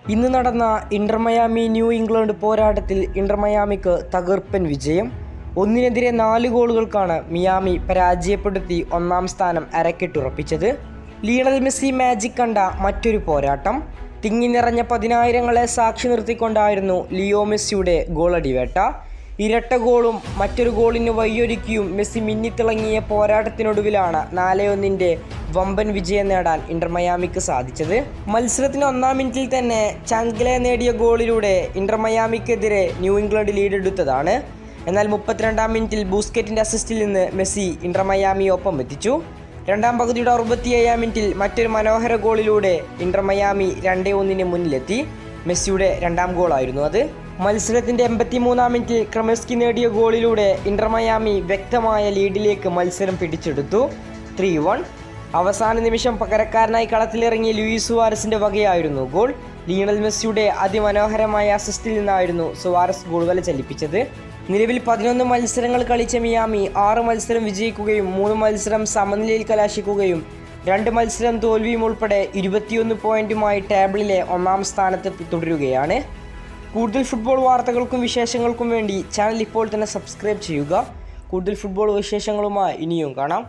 ഇന്ന് നടന്ന Inter Miami new England പോരാട്ടത്തിൽ ഇന്റർ മയാമിക്ക് തകർപ്പൻ വിജയം. 1-നെതിരെ 4 ഗോളുകൾക്കാണ് മിയാമി പരാജയപ്പെടുത്തി ഒന്നാം സ്ഥാനം അരക്കിട്ടുറപ്പിച്ചത്. ലിയണൽ മെസ്സി മാജിക് കണ്ട മറ്റൊരു പോരാട്ടം. തിങ്ങി നിറഞ്ഞ പതിനായിരങ്ങളെ സാക്ഷി നിർത്തിക്കൊണ്ടായിരുന്നു ലിയോ മെസ്സിയുടെ ഗോളടിവേട്ട. ഇരട്ട ഗോളും മറ്റൊരു ഗോളിന് വഴിയൊരുക്കിയും മെസ്സി മിന്നിത്തിളങ്ങിയ പോരാട്ടത്തിനൊടുവിലാണ് 4-1 വമ്പൻ വിജയം നേടാൻ ഇന്റർ മയാമിക്ക് സാധിച്ചത്. മത്സരത്തിന് 1-ാം മിനിറ്റിൽ തന്നെ ചാങ്ക്ലെ നേടിയ ഗോളിലൂടെ ഇന്റർ മയാമിക്കെതിരെ ന്യൂ ഇംഗ്ലണ്ട് ലീഡെടുത്തതാണ്. എന്നാൽ 32-ാം മിനിറ്റിൽ ബൂസ്കറ്റിൻ്റെ അസിസ്റ്റിൽ നിന്ന് മെസ്സി ഇന്റർ മയാമിയെ ഒപ്പം എത്തിച്ചു. രണ്ടാം പകുതിയുടെ 67-ാം മിനിറ്റിൽ മറ്റൊരു മനോഹര ഗോളിലൂടെ ഇന്റർ മയാമി 2-1 മുന്നിലെത്തി. മെസ്സിയുടെ രണ്ടാം ഗോളായിരുന്നു അത്. മത്സരത്തിൻ്റെ 83-ാം മിനിറ്റിൽ ക്രമസ്കി നേടിയ ഗോളിലൂടെ ഇന്റർ മയാമി വ്യക്തമായ ലീഡിലേക്ക് മത്സരം പിടിച്ചെടുത്തു. 3-1. അവസാന നിമിഷം പകരക്കാരനായി കളത്തിലിറങ്ങിയ ലൂയിസ് സുവാരസിൻ്റെ വകയായിരുന്നു ഗോൾ. ലിയണൽ മെസ്സിയുടെ അതിമനോഹരമായ അസിസ്റ്റിൽ നിന്നായിരുന്നു സുവാരസ് ഗോളുകൾ ചലിപ്പിച്ചത്. നിലവിൽ 11 മത്സരങ്ങൾ കളിച്ച മിയാമി 6 മത്സരം വിജയിക്കുകയും 3 മത്സരം സമനിലയിൽ കലാശിക്കുകയും 2 മത്സരം തോൽവിയും ഉൾപ്പെടെ 21 പോയിന്റുമായി ടേബിളിലെ 1-ാം സ്ഥാനത്ത് തുടരുകയാണ്. കൂടുതൽ ഫുട്ബോൾ വാർത്തകൾക്കും വിശേഷങ്ങൾക്കും വേണ്ടി ചാനൽ ഇപ്പോൾ തന്നെ സബ്സ്ക്രൈബ് ചെയ്യുക. കൂടുതൽ ഫുട്ബോൾ വിശേഷങ്ങളുമായി ഇനിയും കാണാം.